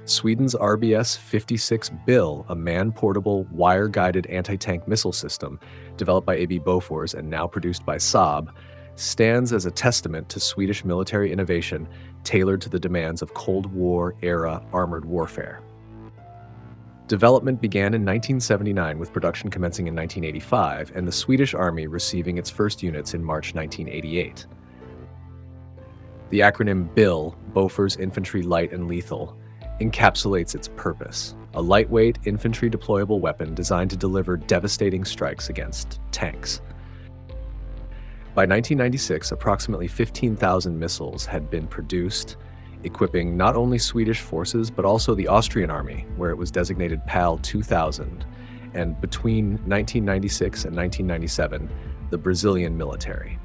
Sweden's RBS 56 Bill, a man-portable, wire-guided anti-tank missile system developed by AB Bofors and now produced by Saab, stands as a testament to Swedish military innovation tailored to the demands of Cold War-era armored warfare. Development began in 1979 with production commencing in 1985 and the Swedish Army receiving its first units in March 1988. The acronym BIL, Bofors Infantry Light and Lethal, encapsulates its purpose, a lightweight infantry deployable weapon designed to deliver devastating strikes against tanks. By 1996, approximately 15,000 missiles had been produced, equipping not only Swedish forces but also the Austrian army, where it was designated PAL 2000, and between 1996 and 1997, the Brazilian military.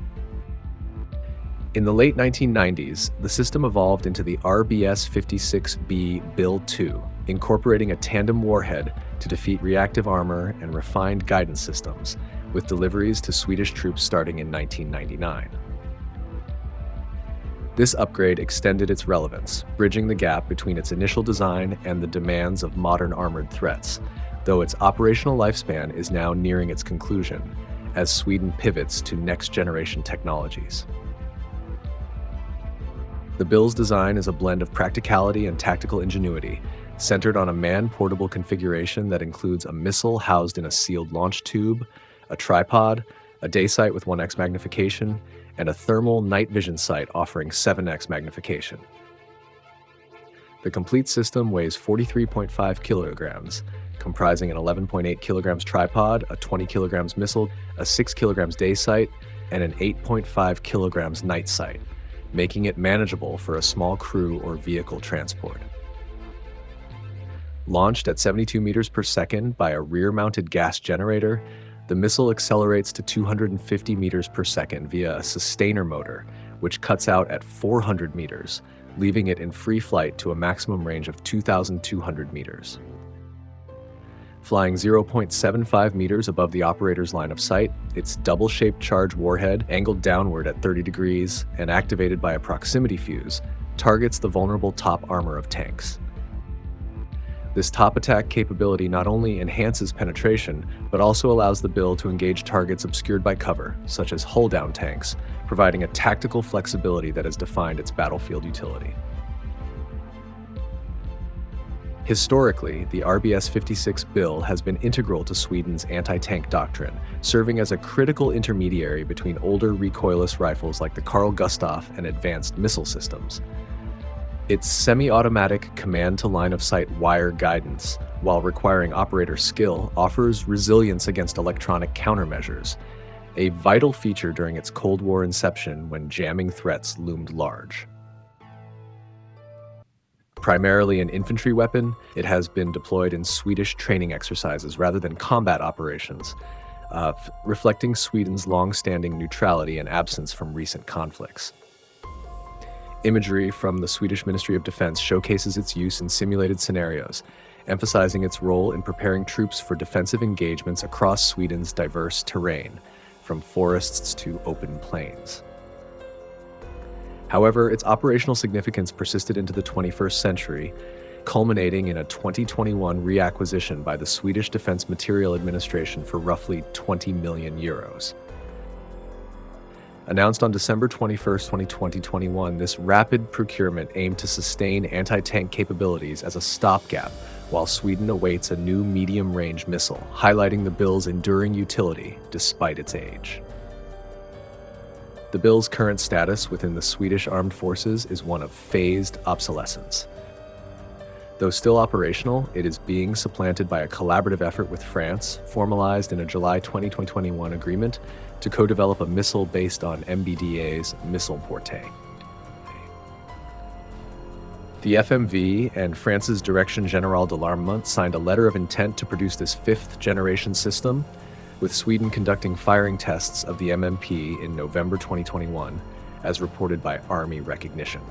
In the late 1990s, the system evolved into the RBS 56B Bill 2, incorporating a tandem warhead to defeat reactive armor and refined guidance systems, with deliveries to Swedish troops starting in 1999. This upgrade extended its relevance, bridging the gap between its initial design and the demands of modern armored threats, though its operational lifespan is now nearing its conclusion as Sweden pivots to next-generation technologies. The Bill's design is a blend of practicality and tactical ingenuity, centered on a man-portable configuration that includes a missile housed in a sealed launch tube, a tripod, a day sight with 1x magnification, and a thermal night vision sight offering 7x magnification. The complete system weighs 43.5 kilograms, comprising an 11.8 kilograms tripod, a 20 kilograms missile, a 6 kilograms day sight, and an 8.5 kilograms night sight, making it manageable for a small crew or vehicle transport. Launched at 72 meters per second by a rear-mounted gas generator, the missile accelerates to 250 meters per second via a sustainer motor, which cuts out at 400 meters, leaving it in free flight to a maximum range of 2,200 meters. Flying 0.75 meters above the operator's line of sight, its double-shaped charge warhead, angled downward at 30 degrees and activated by a proximity fuse, targets the vulnerable top armor of tanks. This top attack capability not only enhances penetration, but also allows the Bill to engage targets obscured by cover, such as hull-down tanks, providing a tactical flexibility that has defined its battlefield utility. Historically, the RBS 56 Bill has been integral to Sweden's anti-tank doctrine, serving as a critical intermediary between older recoilless rifles like the Carl Gustaf and advanced missile systems. Its semi-automatic command-to-line-of-sight wire guidance, while requiring operator skill, offers resilience against electronic countermeasures, a vital feature during its Cold War inception when jamming threats loomed large. Primarily an infantry weapon, it has been deployed in Swedish training exercises rather than combat operations, reflecting Sweden's long-standing neutrality and absence from recent conflicts. Imagery from the Swedish Ministry of Defense showcases its use in simulated scenarios, emphasizing its role in preparing troops for defensive engagements across Sweden's diverse terrain, from forests to open plains. However, its operational significance persisted into the 21st century, culminating in a 2021 reacquisition by the Swedish Defence Materiel Administration for roughly 20 million euros. Announced on December 21, 2021, this rapid procurement aimed to sustain anti-tank capabilities as a stopgap while Sweden awaits a new medium-range missile, highlighting the Bill's enduring utility despite its age. The Bill's current status within the Swedish Armed Forces is one of phased obsolescence. Though still operational, it is being supplanted by a collaborative effort with France, formalized in a July 2021 agreement to co-develop a missile based on MBDA's missile portée. The FMV and France's Direction Générale de l'Armement signed a letter of intent to produce this fifth-generation system, with Sweden conducting firing tests of the MMP in November 2021, as reported by Army Recognition.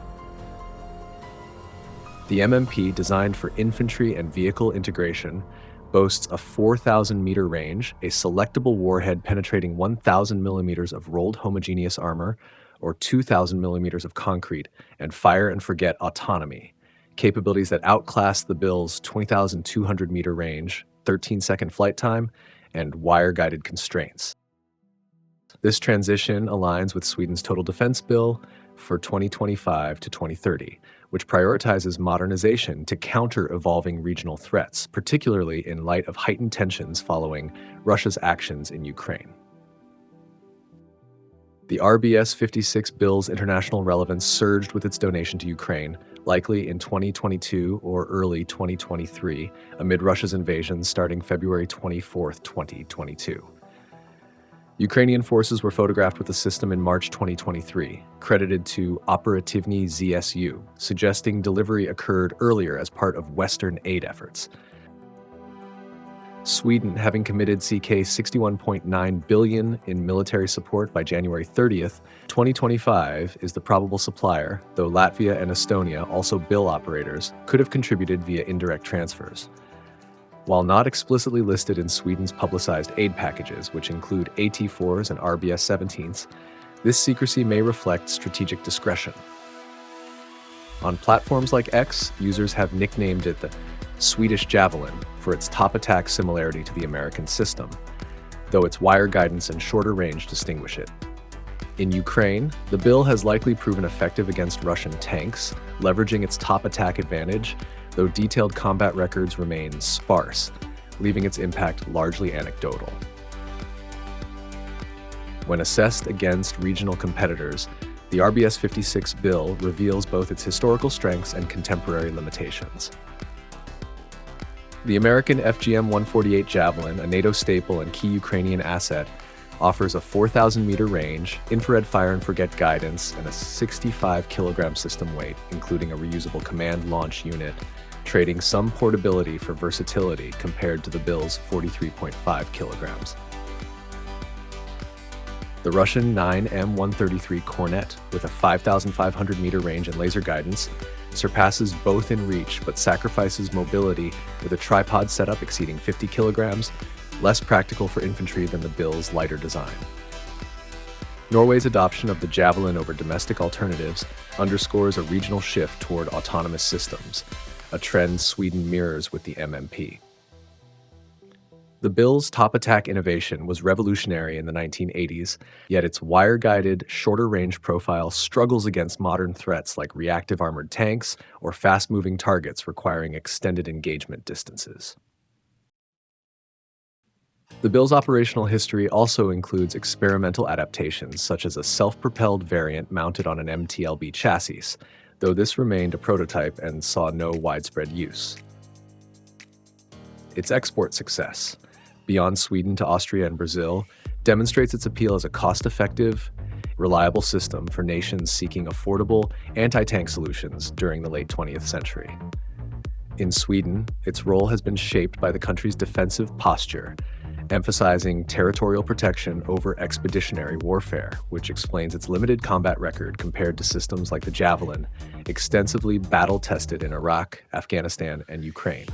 The MMP, designed for infantry and vehicle integration, boasts a 4,000-meter range, a selectable warhead penetrating 1,000 millimeters of rolled homogeneous armor, or 2,000 millimeters of concrete, and fire-and-forget autonomy, capabilities that outclass the Bill's 20,200-meter range, 13-second flight time, and wire-guided constraints. This transition aligns with Sweden's Total Defense Bill for 2025 to 2030, which prioritizes modernization to counter evolving regional threats, particularly in light of heightened tensions following Russia's actions in Ukraine. The RBS 56 bill's international relevance surged with its donation to Ukraine, likely in 2022 or early 2023, amid Russia's invasion starting February 24, 2022. Ukrainian forces were photographed with the system in March 2023, credited to Operativny ZSU, suggesting delivery occurred earlier as part of Western aid efforts. Sweden, having committed CK 61.9 billion in military support by January 30th, 2025, is the probable supplier, though Latvia and Estonia, also bill operators, could have contributed via indirect transfers. While not explicitly listed in Sweden's publicized aid packages, which include AT-4s and RBS 17s, this secrecy may reflect strategic discretion. On platforms like X, users have nicknamed it the Swedish Javelin for its top attack similarity to the American system, though its wire guidance and shorter range distinguish it. In Ukraine, the bill has likely proven effective against Russian tanks, leveraging its top attack advantage, though detailed combat records remain sparse, leaving its impact largely anecdotal. When assessed against regional competitors, the RBS 56 bill reveals both its historical strengths and contemporary limitations. The American FGM-148 Javelin, a NATO staple and key Ukrainian asset, offers a 4,000-meter range, infrared fire and forget guidance, and a 65-kilogram system weight, including a reusable command launch unit, trading some portability for versatility compared to the bill's 43.5 kilograms. The Russian 9M133 Kornet, with a 5,500-meter range and laser guidance, surpasses both in reach but sacrifices mobility with a tripod setup exceeding 50 kilograms, less practical for infantry than the bill's lighter design. Norway's adoption of the Javelin over domestic alternatives underscores a regional shift toward autonomous systems, a trend Sweden mirrors with the MMP. The bill's top attack innovation was revolutionary in the 1980s, yet its wire-guided, shorter-range profile struggles against modern threats like reactive armored tanks or fast-moving targets requiring extended engagement distances. The bill's operational history also includes experimental adaptations, such as a self-propelled variant mounted on an MTLB chassis, though this remained a prototype and saw no widespread use. Its export success, beyond Sweden to Austria and Brazil, demonstrates its appeal as a cost-effective, reliable system for nations seeking affordable anti-tank solutions during the late 20th century. In Sweden, its role has been shaped by the country's defensive posture, emphasizing territorial protection over expeditionary warfare, which explains its limited combat record compared to systems like the Javelin, extensively battle-tested in Iraq, Afghanistan, and Ukraine.